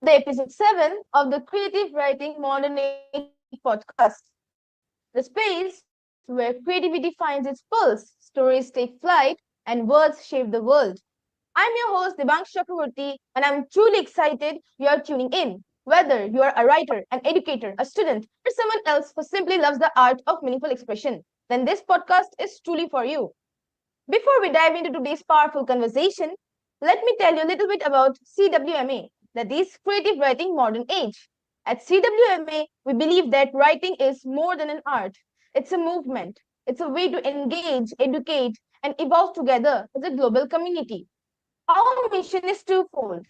the episode 7 of the Creative Writing Modern Age podcast, the space where creativity finds its pulse, stories take flight, and words shape the world. I'm your host, Debangshi Chakraborty, and I'm truly excited you are tuning in. Whether you are a writer, an educator, a student, or someone else who simply loves the art of meaningful expression, then this podcast is truly for you. Before we dive into today's powerful conversation, let me tell you a little bit about CWMA, that is Creative Writing Modern Age. At CWMA, we believe that writing is more than an art, it's a movement, it's a way to engage, educate, and evolve together as a global community. Our mission is twofold.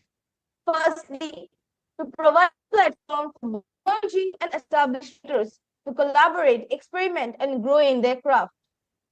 Firstly, to provide a platform for both emerging and established writers to collaborate, experiment, and grow in their craft,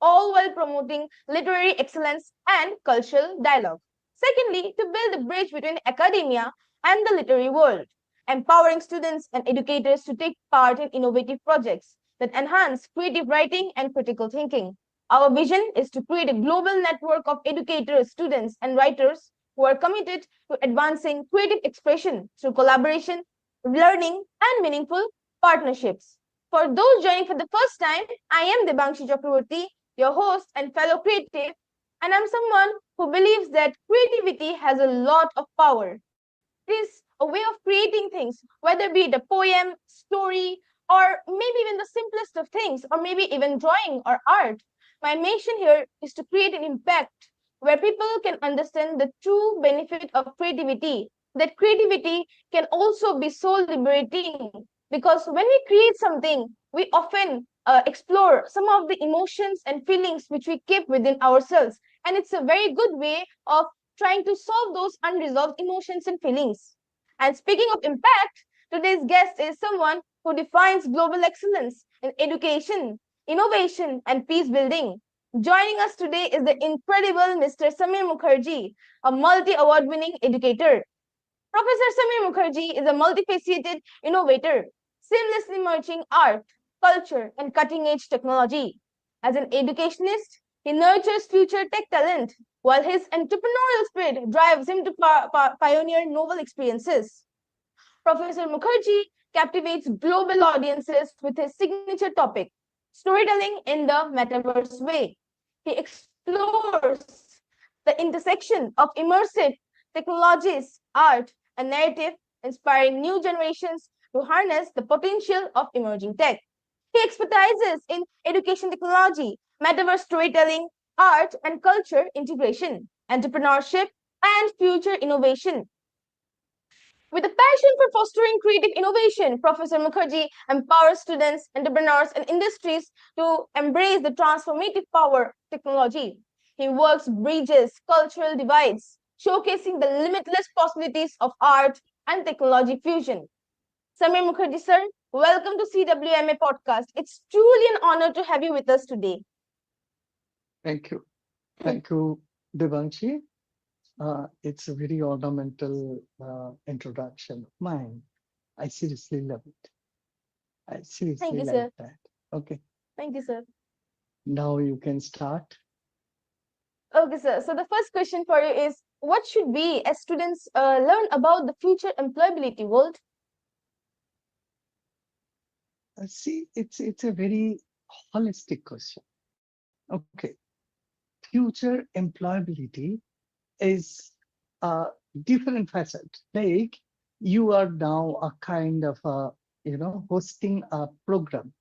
all while promoting literary excellence and cultural dialogue. Secondly, to build a bridge between academia and the literary world, empowering students and educators to take part in innovative projects that enhance creative writing and critical thinking. Our vision is to create a global network of educators, students, and writers who are committed to advancing creative expression through collaboration, learning, and meaningful partnerships. For those joining for the first time, I am Debangshi Chakraborty, your host and fellow creative, and I'm someone who believes that creativity has a lot of power. It is a way of creating things, whether be it a poem, story, or maybe even the simplest of things, or maybe even drawing or art. My mission here is to create an impact where people can understand the true benefit of creativity, that creativity can also be so liberating because when we create something, we often explore some of the emotions and feelings which we keep within ourselves. And it's a very good way of trying to solve those unresolved emotions and feelings. And speaking of impact, today's guest is someone who defines global excellence in education, innovation, and peace building. Joining us today is the incredible Mr. Samir Mukherjee, a multi award winning educator. Professor Samir Mukherjee is a multifaceted innovator, seamlessly merging art, culture, and cutting edge technology. As an educationist, he nurtures future tech talent, while his entrepreneurial spirit drives him to pioneer novel experiences. Professor Mukherjee captivates global audiences with his signature topic, storytelling in the metaverse way. He explores the intersection of immersive technologies, art, and narrative, inspiring new generations to harness the potential of emerging tech. He expertises in education technology, metaverse storytelling, art and culture integration, entrepreneurship, and future innovation. With a passion for fostering creative innovation, Professor Mukherjee empowers students, entrepreneurs, and industries to embrace the transformative power of technology. He works bridges cultural divides, showcasing the limitless possibilities of art and technology fusion. Samir Mukherjee, sir, welcome to CWMA podcast. It's truly an honor to have you with us today. Thank you. Thank you, Devangshi. It's a very ornamental introduction of mine. I seriously love it. I Thank seriously you, like sir. that. Okay, Thank you, sir. now you can start. Okay, sir. So the first question for you is, what should we as students learn about the future employability world? See, it's a very holistic question. Okay, future employability is a different facet. Like you are now a kind of a hosting a program.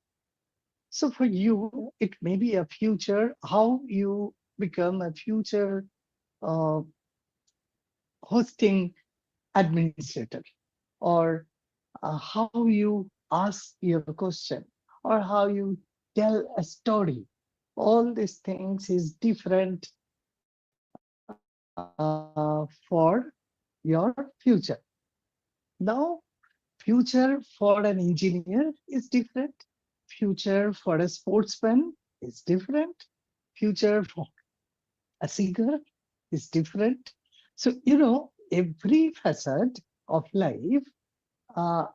So for you, it may be a future, how you become a future uh, hosting administrator, or how you ask your question, or how you tell a story. All these things is different for your future. Now, future for an engineer is different. Future for a sportsman is different. Future for a singer is different. So, every facet of life uh,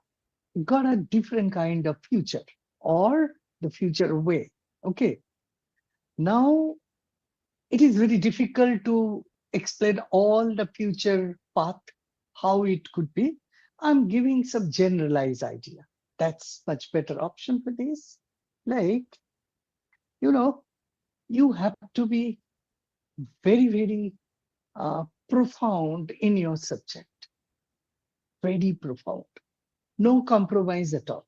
got a different kind of future or the future way. Okay. Now, it is very difficult to explain all the future path, how it could be. I'm giving some generalized idea. That's much better option for this. Like, you know, you have to be very, very profound in your subject, very profound. No compromise at all.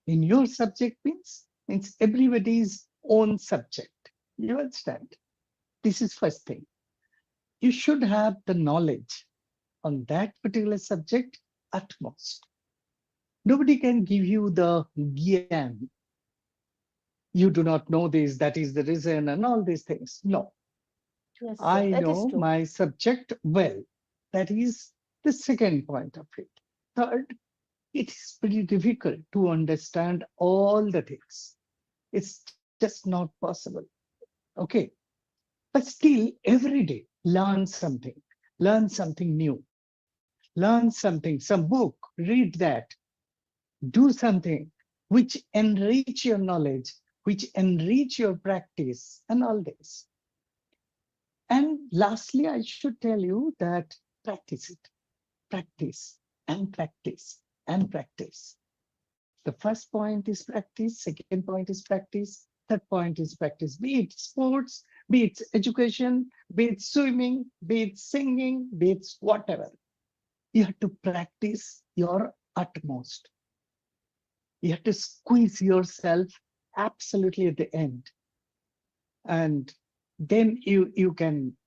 In your subject means everybody's own subject. You understand? This is first thing. You should have the knowledge on that particular subject at most. Nobody can give you the gyan. You do not know this, that is the reason, and all these things. No, Yes, sir. I That is know true. my subject well. That is the second point of it. Third, it is pretty difficult to understand all the things. It's just not possible. Okay. But still, every day, learn something new, learn something, some book, read that, do something which enrich your knowledge, which enrich your practice, and all this. And lastly, I should tell you that practice it, practice and practice and practice. The first point is practice, second point is practice, third point is practice, be it sports, be it education, be it swimming, be it singing, be it whatever. You have to practice your utmost. You have to squeeze yourself absolutely at the end. And then you can,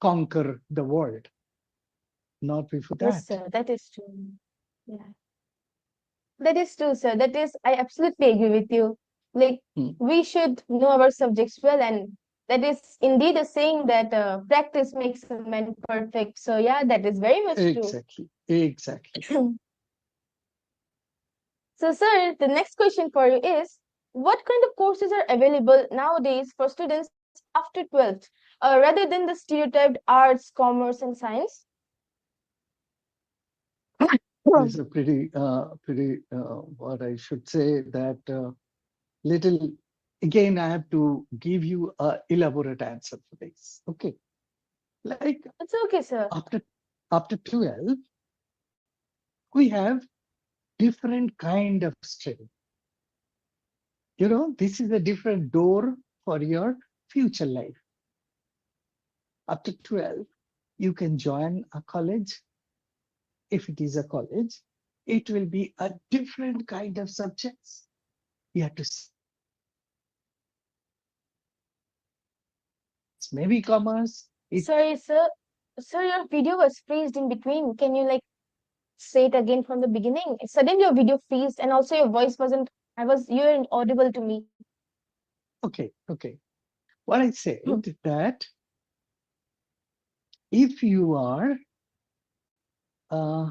conquer the world. Not before Yes, that. sir. That is true. Yeah. That is true, sir. That is, I absolutely agree with you. Like, Hmm. we should know our subjects well, and that is indeed a saying that practice makes a man perfect. So, yeah, that is very much true. Exactly. Exactly. So, sir, the next question for you is, what kind of courses are available nowadays for students after 12th, rather than the stereotyped arts, commerce, and science? This is a pretty, what I should say that little, again, I have to give you a elaborate answer for this. Okay. Like It's okay, sir. after after 12, we have different kind of stream. This is a different door for your future life. After 12, you can join a college. If it is a college, it will be a different kind of subjects. You have to select it's maybe commerce. Sorry, sir. Sir, your video was freezed in between. Can you like say it again from the beginning? Suddenly your video freezed, and also your voice wasn't. You weren't audible to me. Okay. What I said that if you are, uh,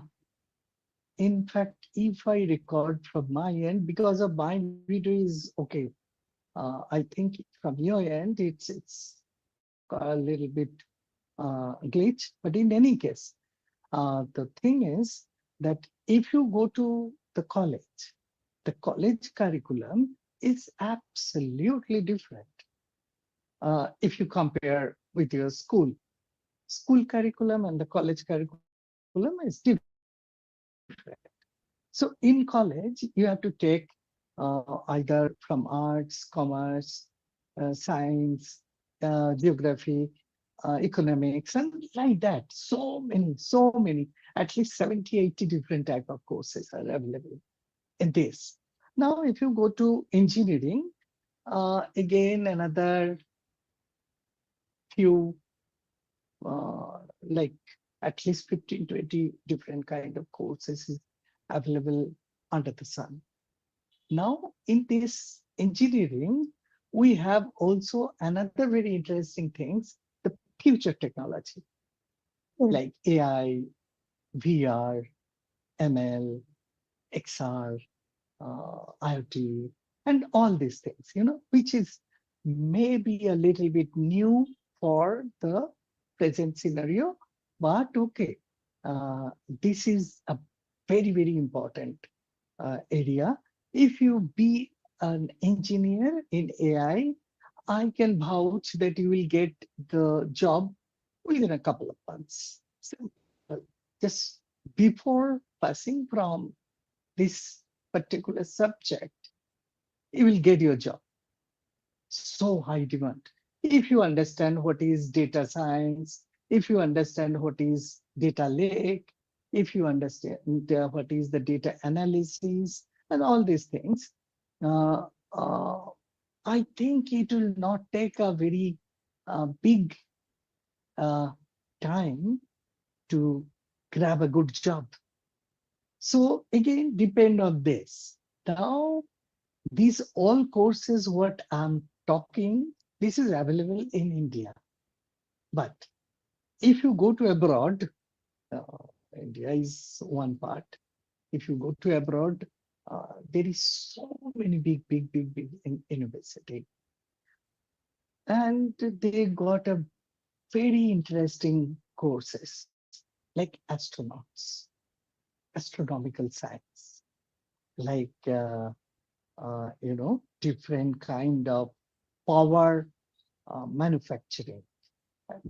in fact, if I record from my end, because of my video is okay. I think from your end, it's a little bit glitch. But in any case, the thing is that if you go to the college curriculum is absolutely different. If you compare with your school curriculum and the college curriculum is different. So in college, you have to take either from arts, commerce, science, geography, economics, and like that. So many, at least 70, 80 different type of courses are available in this. Now, if you go to engineering, again, another few, like at least 15, 20 different kind of courses is available under the sun. Now, in this engineering, we have also another very interesting things, the future technology, Hmm. like AI, VR, ML, XR, IoT, and all these things, which is maybe a little bit new for the present scenario, but okay, this is a very, very important area. If you be an engineer in AI, I can vouch that you will get the job within a couple of months. Simple. Just before passing from this particular subject, you will get your job. So high demand. If you understand what is data science, if you understand what is data lake, if you understand what is the data analysis and all these things, uh, uh, I think it will not take a very big uh, time to grab a good job. So again, depend on this. Now, these all courses, what I'm talking, this is available in India. But if you go to abroad, uh, India is one part. If you go to abroad, there is so many big university, and they got a very interesting courses like astronauts, astronomical science, like different kind of power manufacturing,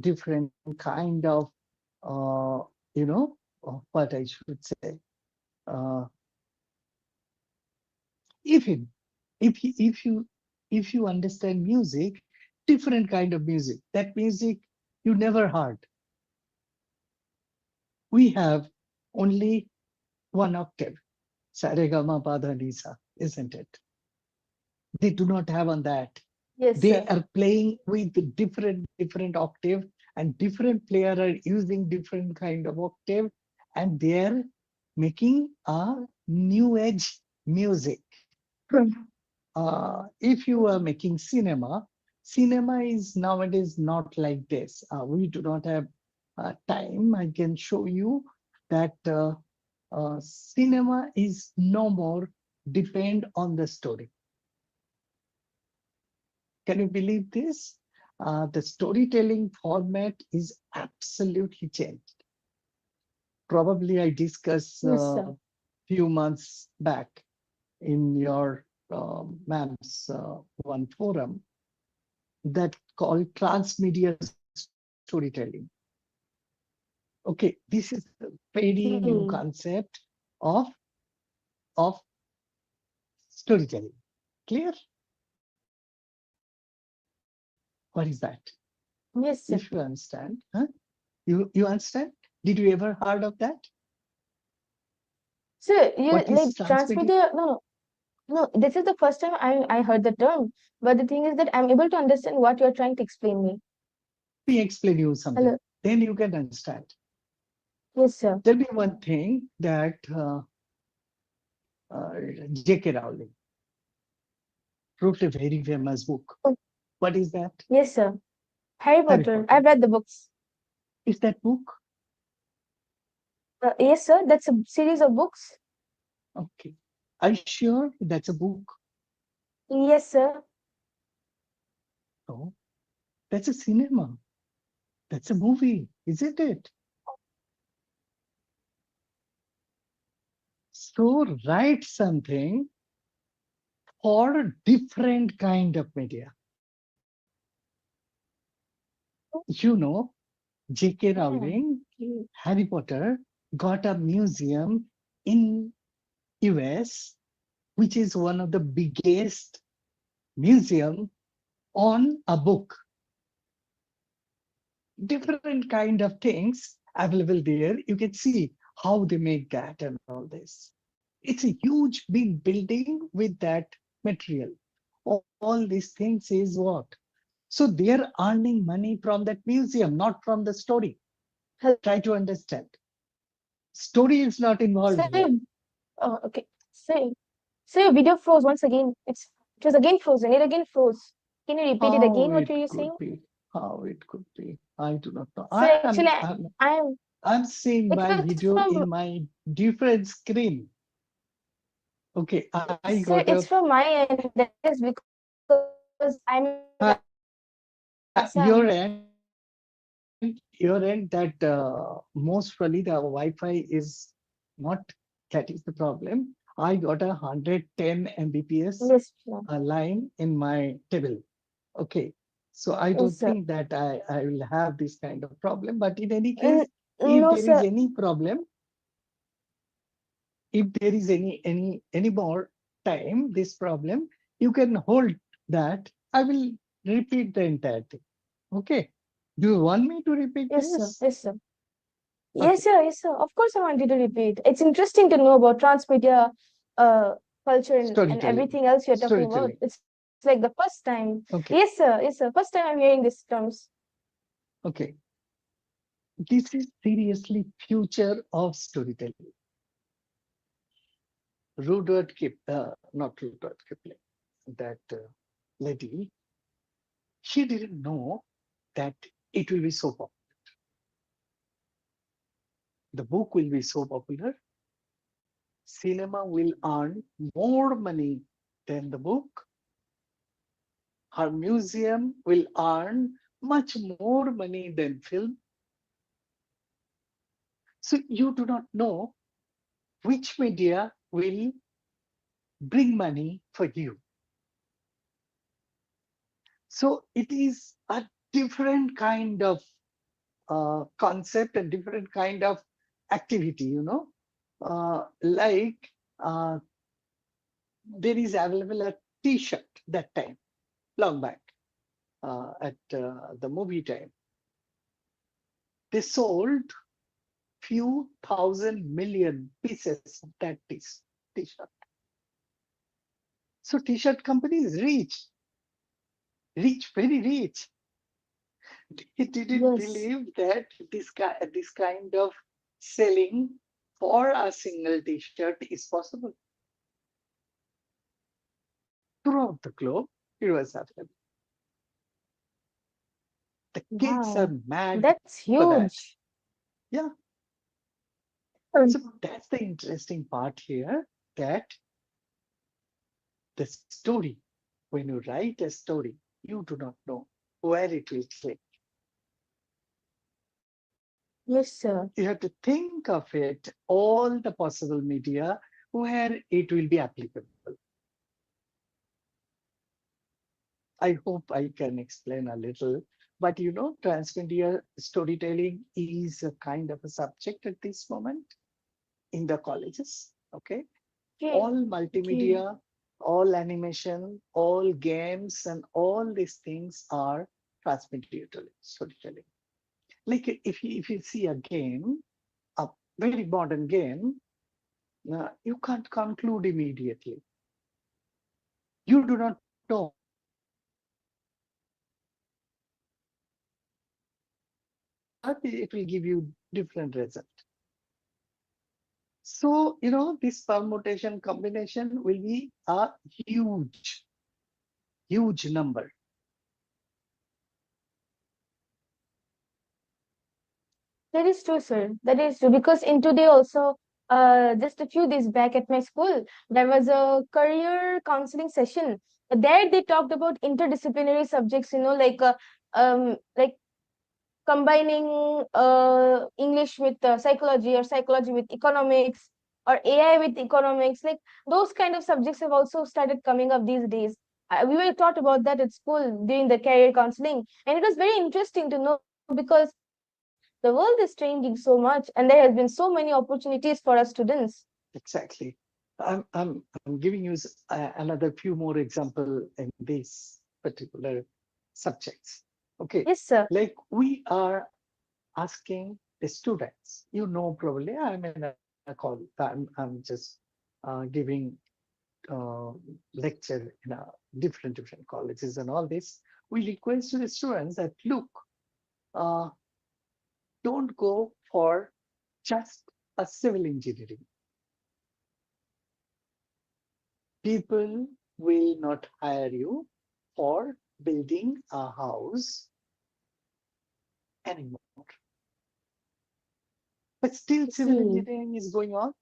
different kind of uh, what I should say. Uh, if it, if you if you understand music, different kind of music. That music you never heard. We have only one octave, Saregama Padhanisa, isn't it? They do not have on that. Yes, They sir. are playing with different octave, and different player are using different kind of octave, and they are making a new age music. If you are making cinema, cinema is nowadays not like this. We do not have time. I can show you that cinema is no more depend on the story. Can you believe this? The storytelling format is absolutely changed. Probably I discussed Yes, sir. few months back in your ma'am's one forum that called transmedia storytelling. Okay, this is a very new Hmm. concept of of storytelling. Clear? What is that? Yes, sir. If you understand, huh? You understand? Did you ever heard of that? So you What like is transmedia? transmedia? No, no. This is the first time I heard the term. But the thing is that I'm able to understand what you're trying to explain me. Let me explain you something. Hello. Then you can understand. Yes, sir. Tell me one thing that uh, J.K. Rowling wrote a very famous book. Oh, What is that? yes, sir. Harry Harry Potter. Potter. I've read the books. Is that book? Yes, sir. That's a series of books. Okay. Are you sure that's a book? Yes, sir. No, that's a cinema. That's a movie, isn't it? So write something for a different kind of media. You know, J.K. Yeah. Rowling, Harry Potter got a museum in US, which is one of the biggest museum on a book. Different kind of things available there. You can see how they make that and all this. It's a huge big building with that material. All these things is what? So they're earning money from that museum, not from the story. Try to understand. Story is not involved So, here. okay. So your video froze once again. It was again frozen. It again froze. Can you repeat it How again? What it were you could saying? be, how it could be. I do not know. So actually, I'm. I'm seeing It my was video from. in my different screen. Okay, I got So a it's from my end. That is because I'm in Assam. your end that most probably the Wi-Fi is not, that is the problem. I got a 110 Mbps Yes, sir. line in my table. Okay, so I don't Yes, sir. think that I will have this kind of problem. But in any case, N- if no, there is sir. any problem, if there is any more time, this problem, you can hold that. I will repeat the entire thing. Okay. Do you want me to repeat Yes, sir. this? Yes, sir. Yes, Okay. sir. Yes, sir. Of course, I wanted to repeat. It's interesting to know about transmedia uh, culture and Storytelling. everything else you're talking about. Storytelling. It's like the first time. Yes, Okay. sir. Yes, sir. First time I'm hearing these terms. Okay. This is seriously future of storytelling. Not Rudyard Kipling, that lady, she didn't know that it will be so popular. The book will be so popular, cinema will earn more money than the book, her museum will earn much more money than film. So you do not know which media will bring money for you. So it is a different kind of concept and different kind of activity, like uh, there is available a t-shirt that time, long back, at the movie time. They sold few thousand million pieces of that t-shirt. So t-shirt company is rich, very rich. He didn't Yes. believe that this kind of selling for a single t-shirt is possible. Throughout the globe, it was available. The kids are Wow. mad That's for that. huge. Yeah. So Um, that's the interesting part here, that the story, when you write a story, you do not know where it will click. yes, sir. You have to think of it, all the possible media where it will be applicable. I hope I can explain a little. But transmedia storytelling is a kind of a subject at this moment in the colleges. Okay. Okay. All Okay. multimedia, all animation, all games, and all these things are transmedia storytelling. Like if you see a game, a very modern game, you can't conclude immediately. You do not know what will happen next, but it will give you different result. So, this permutation combination will be a huge, huge number. That is true, sir. That is true. Because in today also, just a few days back at my school, there was a career counseling session. There they talked about interdisciplinary subjects, like combining English with psychology or psychology with economics or AI with economics. Like those kind of subjects have also started coming up these days. We were taught about that at school during the career counseling, and it was very interesting to know because the world is changing so much, and there has been so many opportunities for us students. Exactly. I'm giving you another few more example in these particular subjects. Okay, Yes, sir. like we are asking the students. Probably I'm in a call. I'm just giving uh, lecture in a different colleges and all this. We request to the students that look, uh, don't go for just a civil engineering. People will not hire you for building a house anymore. But still, I civil see. engineering is going on.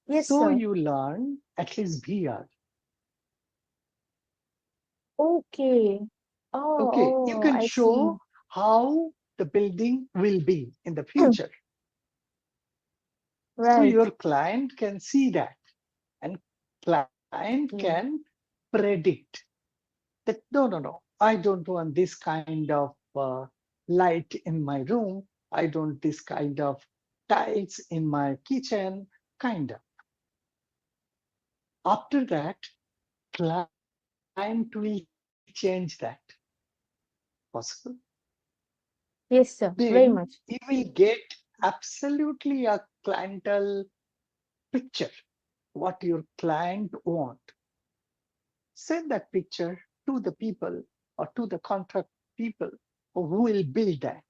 Yes, So sir. you learn at least VR. Okay. Okay, you Oh, can I see. show how the building will be in the future. So Right. your client can see that, and client can Okay. predict that no, I don't want this kind of light in my room. I don't this kind of tiles in my kitchen, kind of. After that, client will change that. Possible? Yes, sir. Then Very you much. will get absolutely a clientele picture, what your client want. Send that picture to the people or to the contract people who will build that.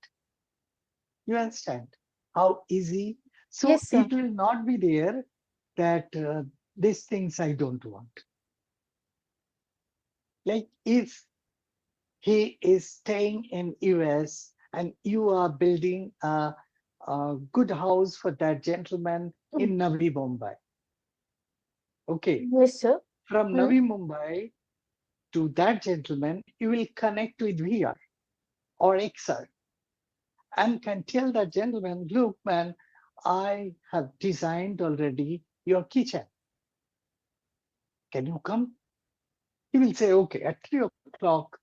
You understand how easy? So Yes, sir. it will not be there that these things I don't want. Like if he is staying in US and you are building a good house for that gentleman Mm. in Navi Mumbai. Okay, Yes, sir. from Mm. Navi Mumbai to that gentleman, you will connect with VR or XR and can tell that gentleman, look, man, I have designed already your kitchen. Can you come? He will say, okay, at 3 o'clock,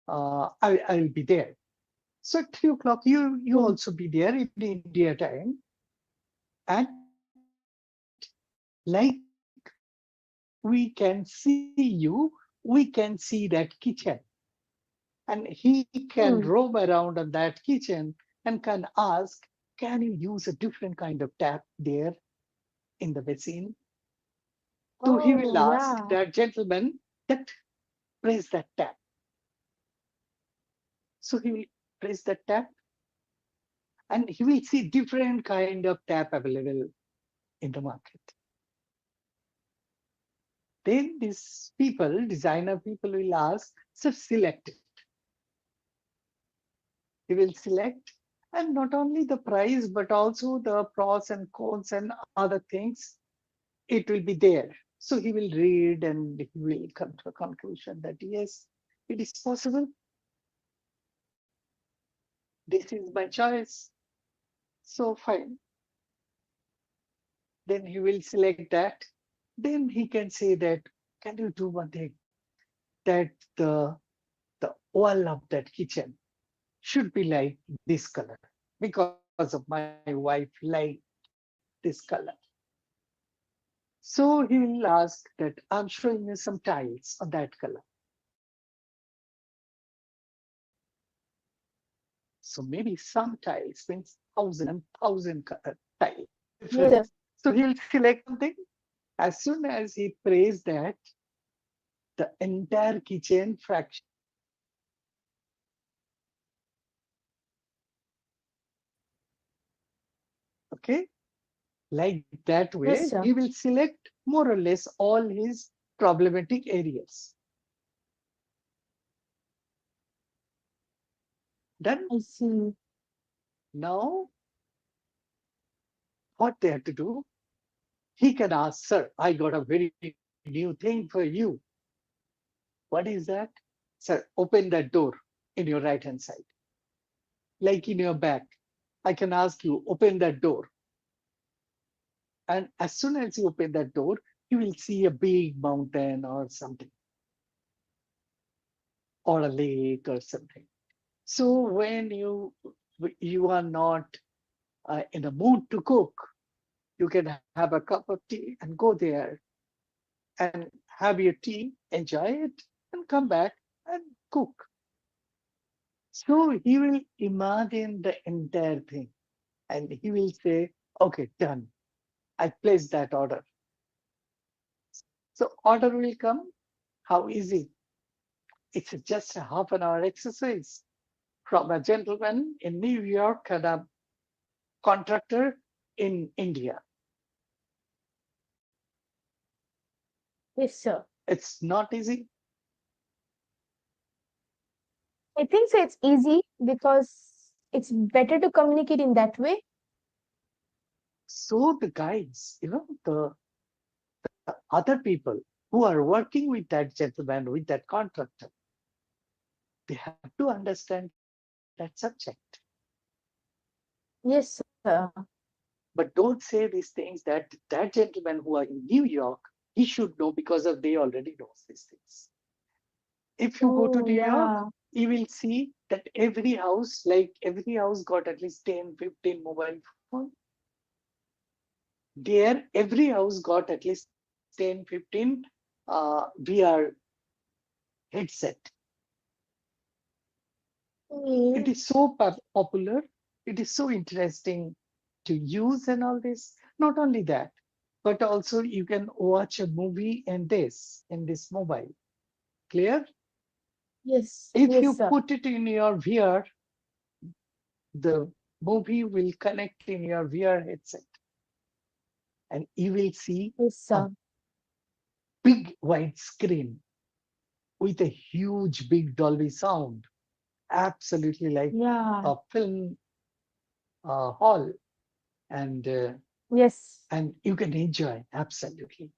I will be there. So at 3 o'clock, you Mm. also be there in India time. And like we can see you, we can see that kitchen. And he can Mm. roam around on that kitchen and can ask, can you use a different kind of tap there in the basin? So he Oh, will ask yeah. that gentleman that press that tap. So he will press that tap and he will see different kind of tap available in the market. Then these people, designer people will ask, so select it. He will select and not only the price, but also the pros and cons and other things, it will be there. So he will read and he will come to a conclusion that yes, it is possible. This is my choice. So fine. Then he will select that. Then he can say that, can you do one thing? That the wall of that kitchen should be like this color because of my wife like this color. So he will ask that I'm showing you some tiles on that color. So maybe some tiles means thousand tiles Yes, difference. sir. So he'll select something. As soon as he prays that, the entire kitchen fraction. Okay, like that way, Yes, he sir. will select more or less all his problematic areas. Then I see. now what they have to do, he can ask, sir, I got a very new thing for you. What is that? Sir, open that door in your right hand side, like in your back. I can ask you, open that door. And as soon as you open that door, you will see a big mountain or something, or a lake or something. So when you are not in a mood to cook, you can have a cup of tea and go there and have your tea, enjoy it, and come back and cook. So he will imagine the entire thing and he will say, okay, done. I placed that order. So order will come. How easy? It's just a half an hour exercise from a gentleman in New York and a contractor in India. Yes, sir. It's not easy. I think so it's easy because it's better to communicate in that way. So the guys, the other people who are working with that gentleman, with that contractor, they have to understand that subject. Yes, sir. But don't say these things that that gentleman who are in New York, he should know because of they already knows these things. If you go to Oh, New York, yeah. you will see that every house, like every house got at least 10, 15 mobile phone. There, every house got at least 30 10, 15 VR headset. It Mm. is so popular. It is so interesting to use and all this. Not only that, but also you can watch a movie in this mobile. Clear? Yes, If yes, you sir. put it in your VR, the movie will connect in your VR headset and you will see Yes, a sir. big wide screen with a huge big Dolby sound, absolutely like Yeah. a film hall, and Yes. you can enjoy absolutely.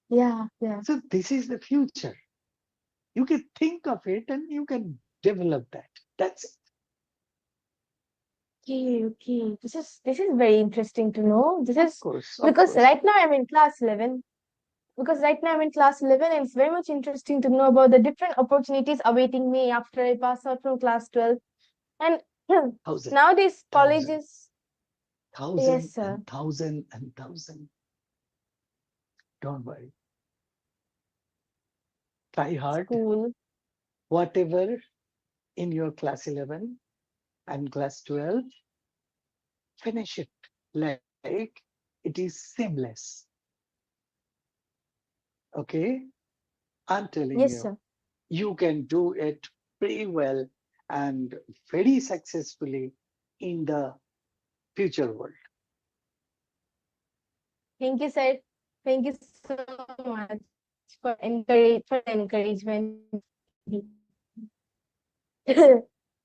Yeah. Yeah. So this is the future. You can think of it and you can develop that. That's it. Okay. Okay. This is very interesting to know. This Of is course, of because course. right now I'm in class 11. Because right now I'm in class 11, and it's very much interesting to know about the different opportunities awaiting me after I pass out from class 12. And Thousand, nowadays, thousand, colleges, thousand, yes, sir, and thousand, and thousand. Don't worry. Try hard. school, Whatever in your class 11 and class 12, finish it like it is seamless. Okay? I'm telling yes, you, sir. you can do it pretty well and very successfully in the future world. Thank you, sir. Thank you so much for the encouragement.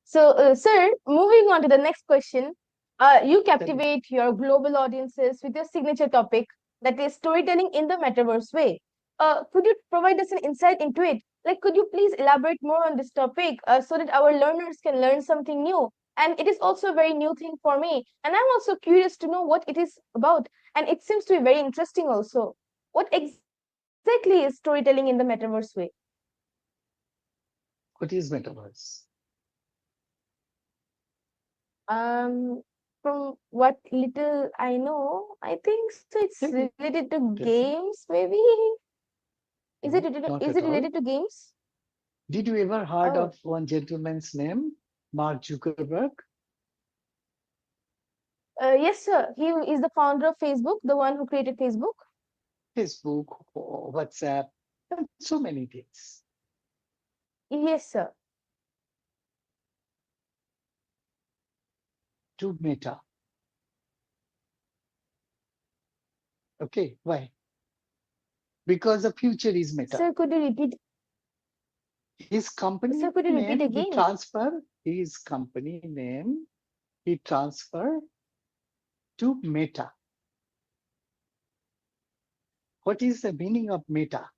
Sir, moving on to the next question. You Tell me, captivate your global audiences with your signature topic, that is storytelling in the metaverse way. Could you provide us an insight into it? Like, could you please elaborate more on this topic so that our learners can learn something new? And it is also a very new thing for me. And I'm also curious to know what it is about. And it seems to be very interesting also. What exactly is storytelling in the metaverse way? what is metaverse? From what little I know, I think so it's Tell me, related to tell me. games, maybe. No, not Is at it all. related to games? Did you ever heard Oh, of one gentleman's name, Mark Zuckerberg? yes, sir. He is the founder of Facebook, the one who created Facebook. Facebook, WhatsApp, and so many things. Yes, sir. To Meta. Okay, why? Because the future is Meta. Sir, could you repeat? His company Sir, could you repeat name, again? his company name, he transfer to Meta. What is the meaning of Meta?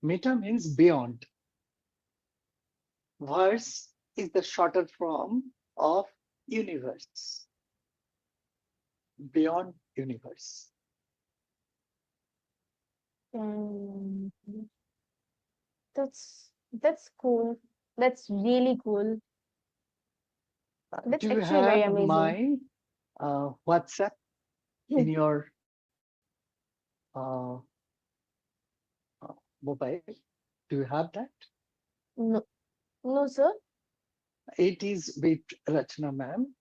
Meta means beyond. Verse is the shorter form of universe, beyond universe. Um, that's cool. That's really cool. That's Do you actually very have amazing. my WhatsApp in your uh, mobile? Do you have that? No, no, sir. It is with Rachna ma'am.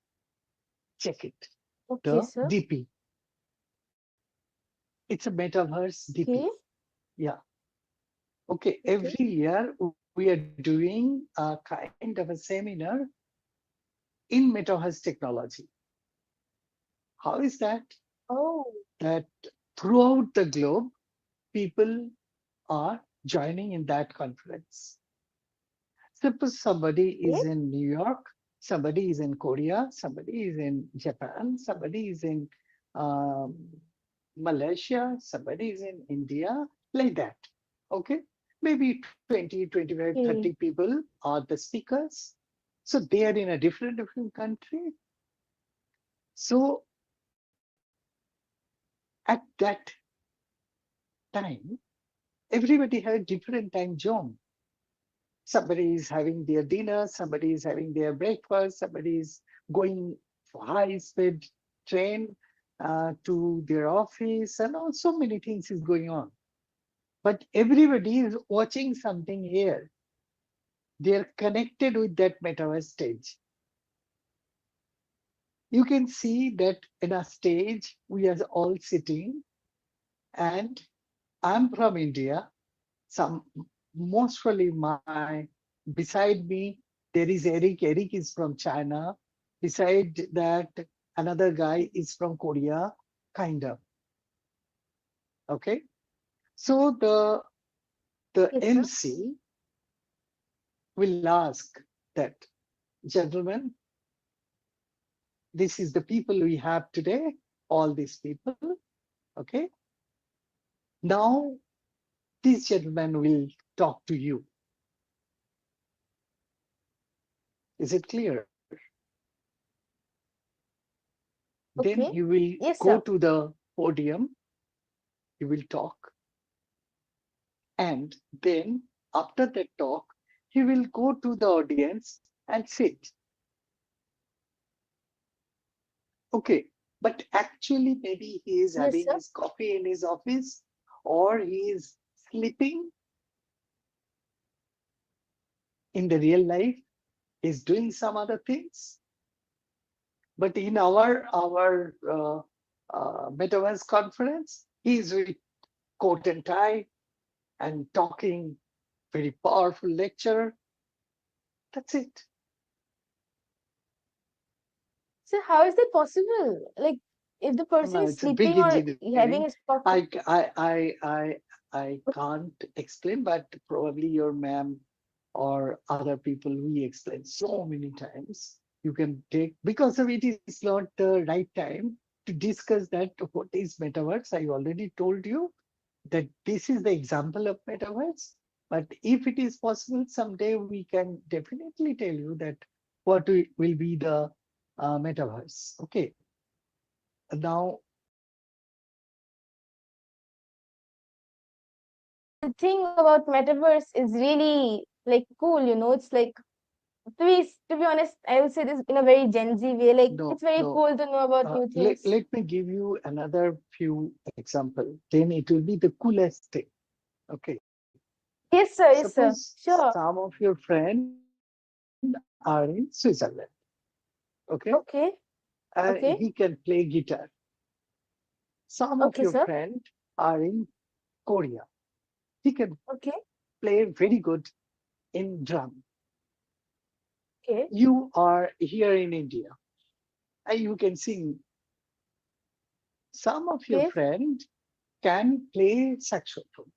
Check it. Okay, The sir. DP. It's a metaverse Okay, DP. Yeah. Okay. okay, Every year we are doing a kind of a seminar in metaverse technology. How is that? oh, That throughout the globe, people are joining in that conference. Suppose somebody okay, is in New York, somebody is in Korea, somebody is in Japan, somebody is in um, Malaysia, somebody is in India, like that. Okay. Maybe 20, 25, 30 okay. people are the speakers. So they are in a different country. So at that time, everybody had a different time zone. Somebody is having their dinner, somebody is having their breakfast, somebody is going for high speed train, to their office, and also many things is going on. But everybody is watching something here. They are connected with that metaverse stage. You can see that in a stage we are all sitting, and I'm from India. Some mostly my beside me there is Eric. Eric is from China. Beside that, another guy is from Korea, kind of. Okay. So the Yes, sir. MC will ask that, gentlemen, this is the people we have today, all these people. Okay. Now this gentleman will talk to you. Is it clear? Then he Okay. will Yes, go sir. to the podium, he will talk, and then after that talk, he will go to the audience and sit. Okay. But actually, maybe he is Yes, having sir. his coffee in his office, or he is sleeping in the real life, he's doing some other things. But in our metaverse conference, he's with coat and tie and talking very powerful lecture. That's it. So how is that possible? Like, if the person No, is it's a big sleeping or engineering. having his coffee. I can't explain, but probably your ma'am or other people we explain so many times. You can take, because of it is not the right time to discuss that what is metaverse. I already told you that this is the example of metaverse. But if it is possible, someday we can definitely tell you that what will be the metaverse. Okay. Now, The thing about metaverse is really like cool, it's like to be honest, I would say this in a very Gen Z way. Like no, it's very no. cool to know about new things. Let me give you another few example. Then it will be the coolest thing. Okay. Yes, sir. Yes, Suppose sir. Sure. some of your friends are in Switzerland. Okay. Okay. He can Okay. play guitar. Some of your Okay, sir. friends are in Korea. He can Okay. play very good in drum. Okay. You are here in India and you can sing. Some of your Okay. friends can play saxophone.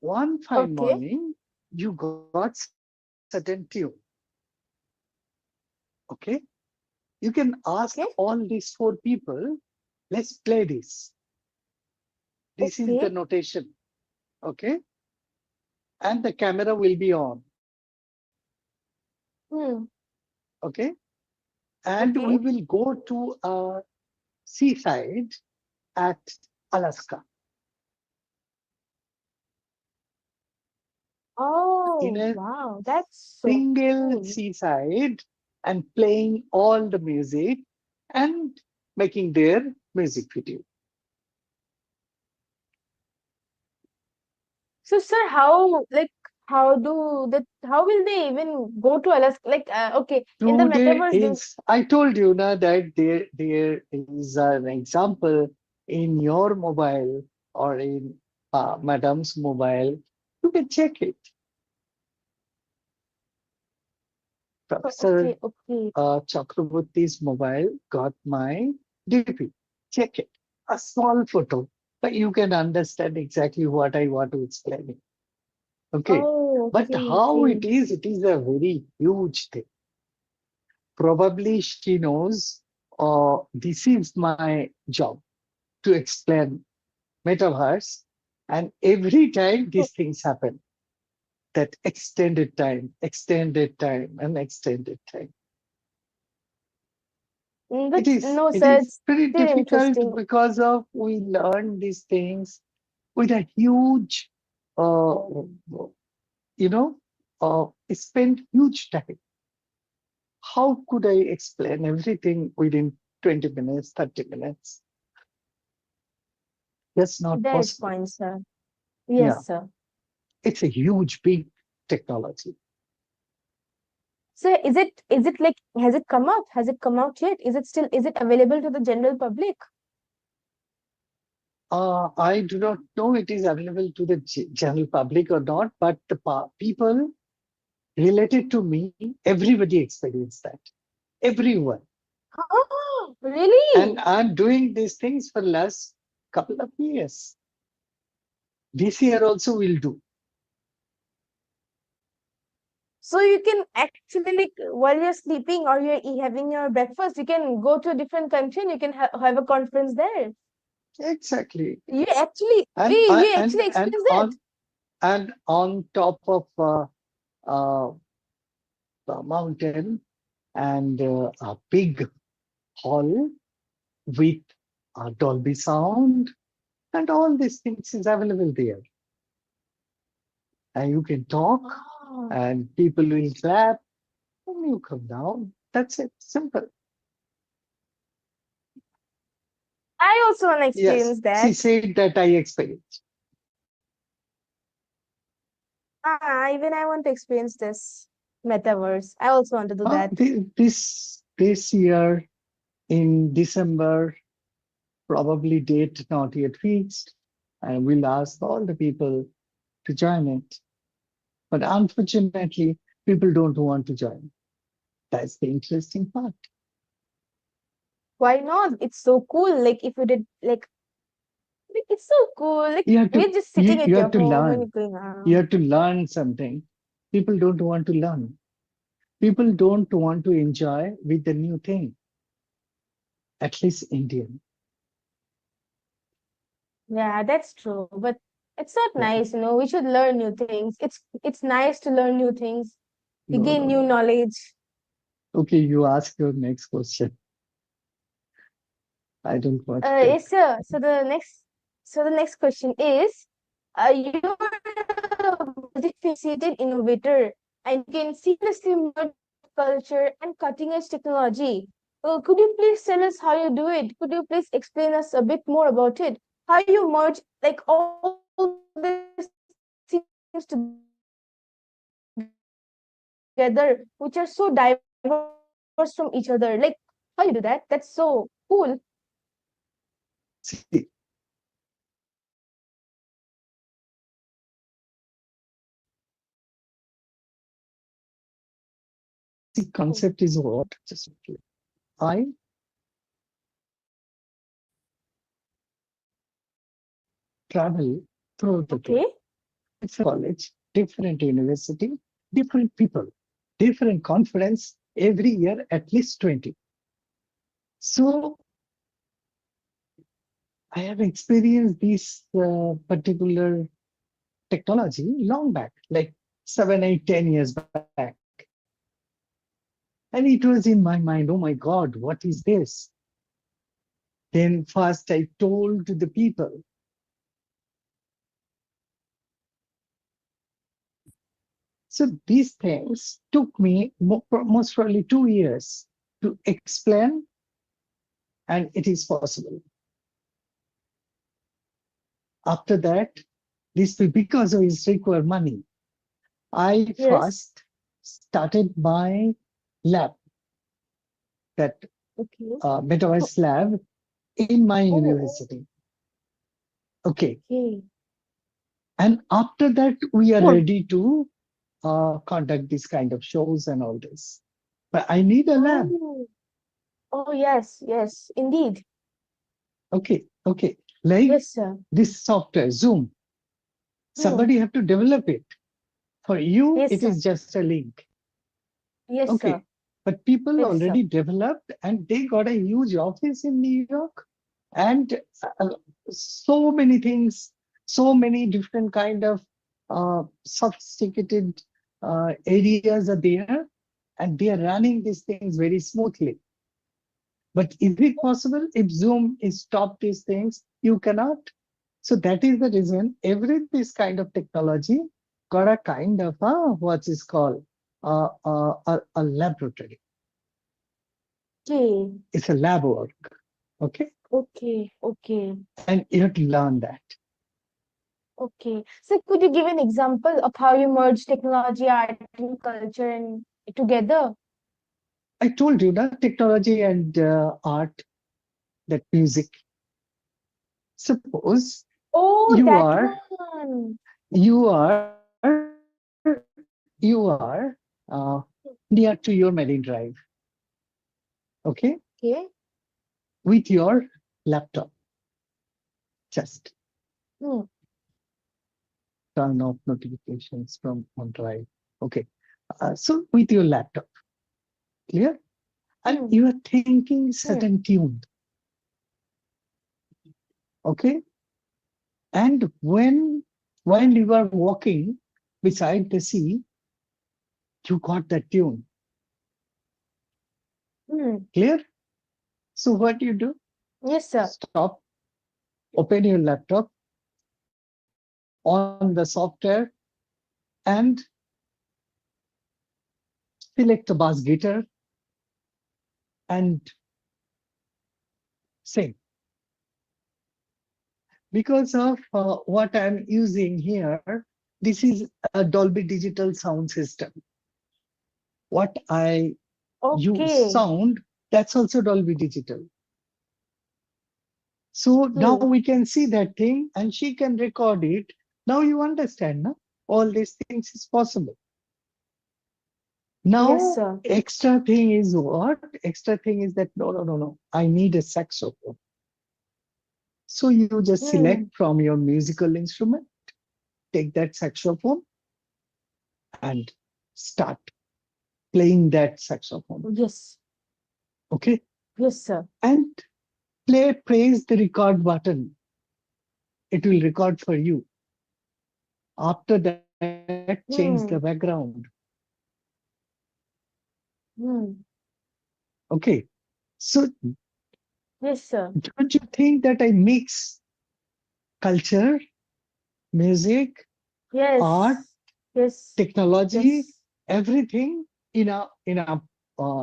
One fine Okay. morning, you got certain tune. Okay. You can ask Okay. all these four people, let's play this. This is the Okay. notation. Okay. And the camera will be on. Hmm. Okay. And we Okay. will go to a seaside at Alaska in Oh, a wow. That's so single cool. seaside and playing all the music and making their music video. So, sir, how will they even go to Alaska? Like, okay, in the Today metaverse, do is, I told you now that there is an example in your mobile or in madam's mobile. You can check it. Professor okay, okay. Chakraborty's mobile got my DP. Check it. A small photo, but you can understand exactly what I want to explain. Okay. Oh, But okay, how okay. it is a very huge thing. Probably she knows, this is my job to explain metaverse. And every time So, these things happen, that extended time, and extended time. but no, It sir, is it's very still difficult interesting. because of we learn these things with a huge, uh, you know, spend huge time. How could I explain everything within 20 minutes, 30 minutes. That's not That is possible. fine, sir. Yeah, Yes, sir. it's a huge, big technology. So is it like has it come out? Has it come out yet? Is it available to the general public? I do not know it is available to the general public or not, but the people related to me, everybody experienced that. Everyone. Oh, And really? I'm doing these things for last couple of years. This year also will do. So you can actually like while you're sleeping or you're having your breakfast, you can go to a different country and you can have a conference there. Exactly. You actually, And we I you actually and experience that. on top of uh, the mountain and a big hall with Dolby sound and all these things is available there. And you can talk Oh, and people will clap and you come down. That's it. Simple. I also want to Yes. experience She that. said that I experienced. Even I want to experience this metaverse. I also want to do that. This year in December, probably date not yet fixed, and we'll ask all the people to join it. But unfortunately, people don't want to join. That's the interesting part. Why not? It's so cool. Like if you did like it's so cool. Like You have you're to just you, sitting you at your have to home and you're learn. going, You have to learn something. People don't want to learn. People don't want to enjoy with the new thing. At least Indian. yeah, that's true. But it's not Yeah. nice, you know. We should learn new things. It's nice to learn new things. You No, gain no, new no. knowledge. Okay, you ask your next question. I don't want to take. Yes, sir. So the next question is, you're a multifaceted innovator, and you can seamlessly merge culture and cutting-edge technology. Could you please tell us how you do it? Could you please explain us a bit more about it? How you merge like all these things together, which are so diverse from each other? Like, how you do that? That's so cool. See, the concept is what? Just I travel through the thing. Okay. Different college, different university, different people, different conference every year, at least 20. So I have experienced this particular technology long back, like 7, 8, 10 years back. And it was in my mind, oh my God, what is this? Then first I told the people. So these things took me most probably 2 years to explain, and it is possible. After that, this because of its require money. I Yes. first started my lab, that Okay. metaverse lab in my Oh, university. Okay, okay. and after that, we are ready to conduct this kind of shows and all this. But I need a lab. Oh, oh yes, yes, indeed. Okay. Like Yes, sir. this software, Zoom. Hmm. Somebody have to develop it. For you, Yes, it sir. is just a link. Yes, sir. Okay. But people Yes, sir. already developed and they got a huge office in New York and uh, so many things, so many different kind of sophisticated areas are there and they are running these things very smoothly. But is it possible if Zoom is stop these things? You cannot. So that is the reason every this kind of technology got a kind of a what is called a laboratory. Okay. It's a lab work. Okay. Okay. Okay. And you have to learn that. Okay. So could you give an example of how you merge technology, art, and culture and together? I told you that technology and art, that music. Suppose Oh, you that are one. you are near to your Marine Drive, okay, Okay. with your laptop. Just Hmm. turn off notifications from on drive. Okay, so with your laptop, clear, and Hmm. you are thinking Hmm. certain tune, okay, and while you are walking beside the sea, you got that tune, Hmm. clear. So what do you do? Yes, sir. Stop, open your laptop on the software, and select a bass guitar and sing. Because of what I'm using here, this is a Dolby Digital sound system. What I use Okay. sound, that's also Dolby Digital. So now Hmm. we can see that thing and she can record it. Now you understand, no? All these things is possible. Yes, Now, sir. extra thing is what? Extra thing is that no, no, no, no. I need a saxophone. So you just Hmm. select from your musical instrument, take that saxophone and start playing that saxophone. Yes. Okay. Yes, sir. And press the record button. It will record for you. After that, change the Hmm. background. Hmm. Okay. So Yes, sir. don't you think that I mix culture, music, art, Yes. Yes. technology, Yes. everything in a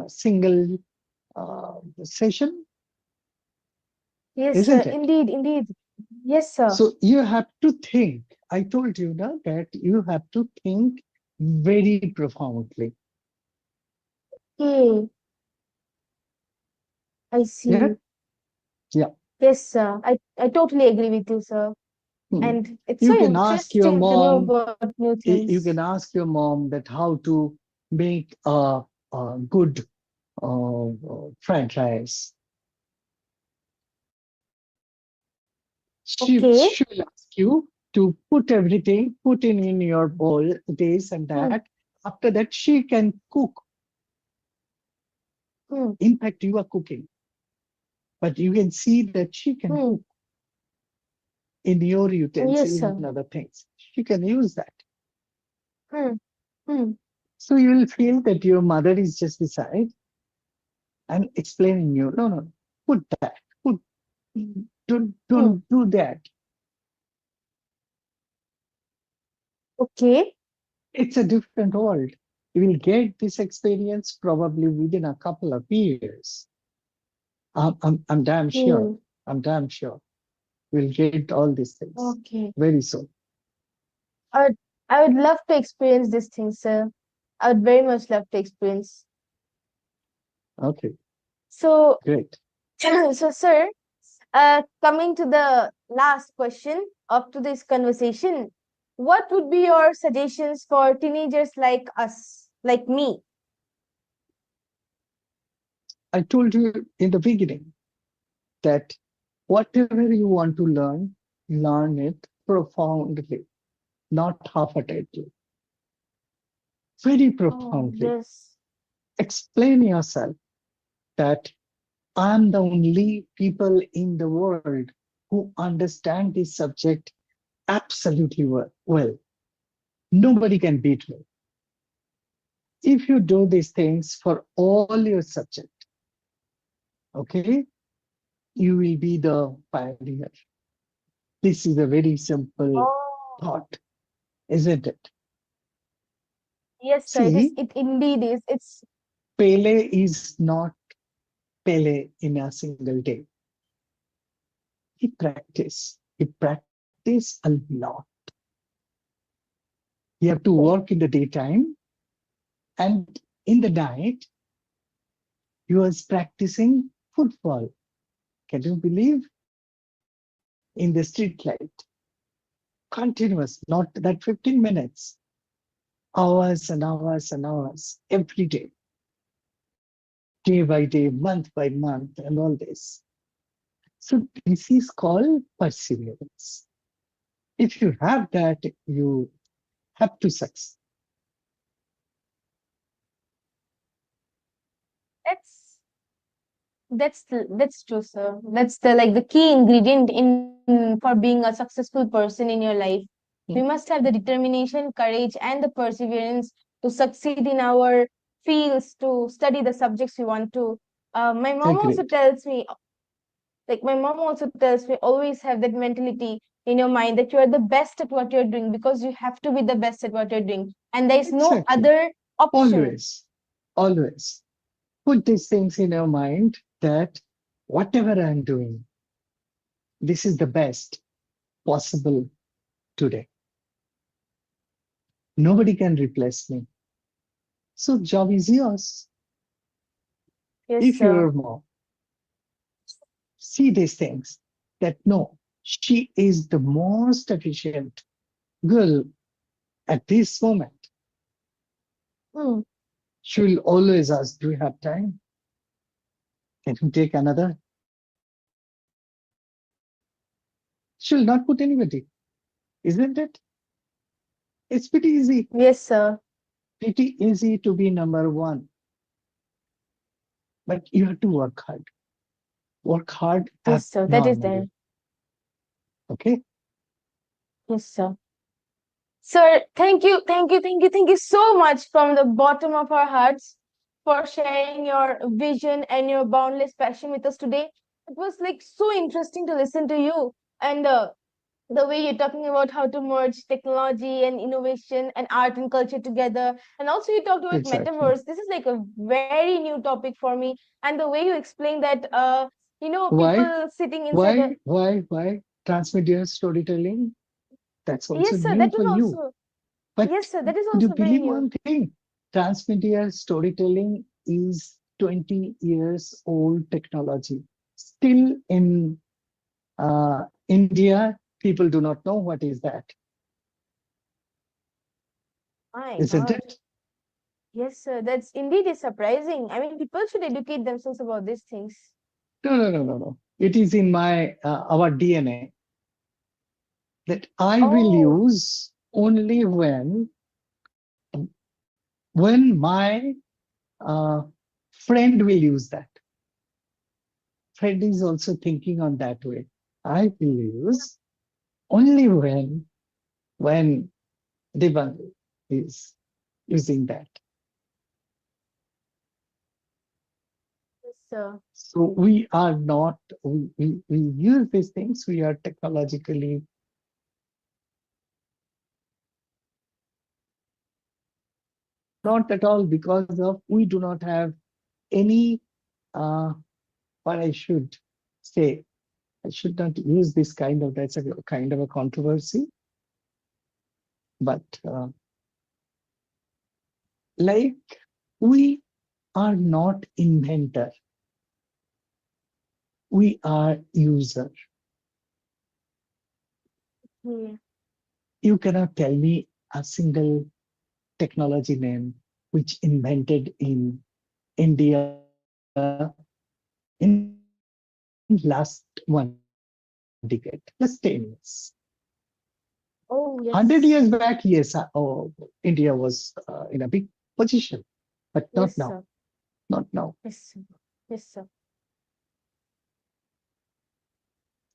single session, Yes, sir. isn't it? Indeed. Indeed. Yes, sir. So you have to think. I told you now that you have to think very profoundly. Okay. I Yeah, see. yeah. Yes, sir. I totally agree with you, sir. Hmm. And it's You so can ask your interesting to know mom. about new You things. can ask your mom that how to make a good fried rice. Okay. She'll ask you to put everything, put in your bowl, this and Hmm. that. After that, she can cook. Hmm. In fact, you are cooking, but you can see that she can Hmm. cook in your Yes, utensil and sir. other things. She can use that. Hmm. Hmm. So you will feel that your mother is just beside and explaining you, no, no, put that, put, don't Hmm. do that. Okay. It's a different world. You will get this experience probably within a couple of years. I'm damn sure. Hmm. I'm damn sure. We'll get all these things Okay. very soon. I would, I would love to experience this thing, sir. I would very much love to experience. Okay, So, great. so, sir, coming to the last question of today's conversation, what would be your suggestions for teenagers like us, like me? I told you in the beginning that whatever you want to learn it profoundly, not half-heartedly, very Oh, profoundly. yes. Explain yourself that I'm the only people in the world who understand this subject absolutely well. Nobody can beat me. If you do these things for all your subject, okay, you will be the pioneer. This is a very simple Oh, thought, isn't it? yes, sir. It is. See, It indeed is. It's Pele is not Pele in a single day. He practice a lot. He have to Oh, work in the daytime, and in the night he was practicing football. Can you believe? In the street light, continuous, not that 15 minutes, hours and hours and hours every day, day by day, month by month, and all this. So this is called perseverance. If you have that, you have to succeed. that's that's true, sir. That's the like the key ingredient in for being a successful person in your life. We must have the determination, courage, and the perseverance to succeed in our fields, to study the subjects we want to. My mom also Agreed. tells me, like my mom also tells me, always have that mentality in your mind that you are the best at what you're doing because you have to be the best at what you're doing, and there is no Exactly. other option. Always, always put these things in your mind that whatever I'm doing, this is the best possible today. Nobody can replace me. So job is yours. Yes, If sir. your mom see these things, that no, she is the most efficient girl at this moment, Hmm. she will always ask, do you have time? Can you take another? She'll not put anybody, isn't it? It's Yes, sir. pretty easy to be number one, but you have to work hard Yes, sir. That is there. abnormally. Okay? Yes, sir. Sir, thank you, thank you, thank you, thank you so much from the bottom of our hearts for sharing your vision and your boundless passion with us today. It was like so interesting to listen to you, and the way you're talking about how to merge technology and innovation and art and culture together. And also, you talked about Exactly. metaverse. This is like a very new topic for me. And the way you explained that, Why? people sitting inside a. Why? Transmedia storytelling, that's also Yes, sir, that new was for you. also. But Yes, sir, that is could you also very believe new. one thing? Transmedia storytelling is 20 years old technology. Still in India, people do not know what is that, My isn't God. it? Yes, sir. That's indeed is surprising. I mean, people should educate themselves about these things. No. It is in my our DNA that I will Oh, use only when my uh, friend will use that. Friend is also thinking on that way. I will use only when Devang is using that. yes, sir. So we are not, we use these things, we are technologically not at all because of we do not have any, uh, what I should say, I should not use this kind of, that's a kind of a controversy, but like we are not inventor, we are user. Yeah. You cannot tell me a single technology name which invented in India in last 1 decade, just 10 years. Oh, 100 years yes. back, yes, India was in a big position, but not Yes, now, sir. not now. Yes, sir. Yes, sir.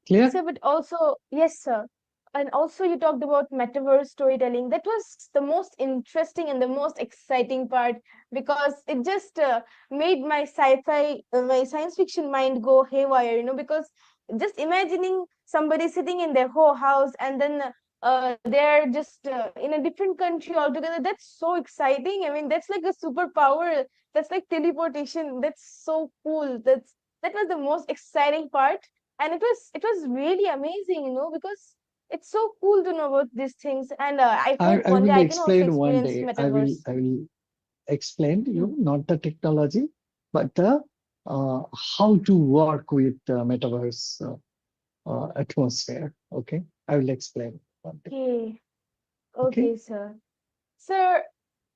Clear? Sir, but also, yes, sir. And also, you talked about metaverse storytelling. That was the most interesting and the most exciting part because it just made my sci-fi, my science fiction mind go haywire, because just imagining somebody sitting in their whole house and then they're just in a different country altogether. That's so exciting. I mean, that's like a superpower. That's like teleportation. That's so cool. that was the most exciting part, and it was really amazing, because it's so cool to know about these things, and I hope I one day will I can also explain one experience day. metaverse. I will explain to Hmm. you, not the technology, but the how to work with metaverse atmosphere. Okay, I will explain one day. Okay, Okay, okay, sir. Sir,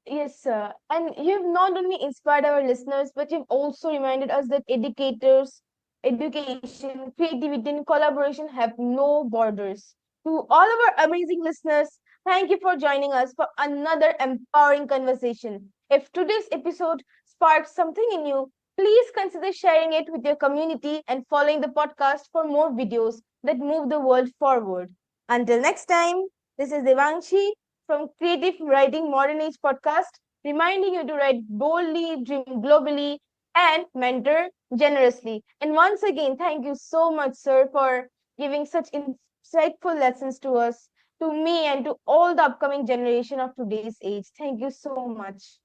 yes, sir. And you've not only inspired our listeners, but you've also reminded us that educators, education, creativity, and collaboration have no borders. To all of our amazing listeners, thank you for joining us for another empowering conversation. If today's episode sparked something in you, please consider sharing it with your community and following the podcast for more videos that move the world forward. Until next time, this is Devangshi from Creative Writing Modern Age podcast, reminding you to write boldly, dream globally, and mentor generously. And once again, thank you so much, sir, for giving such insightful lessons to us, to me, and to all the upcoming generation of today's age. Thank you so much.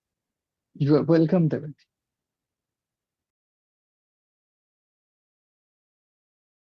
you are welcome, Devan.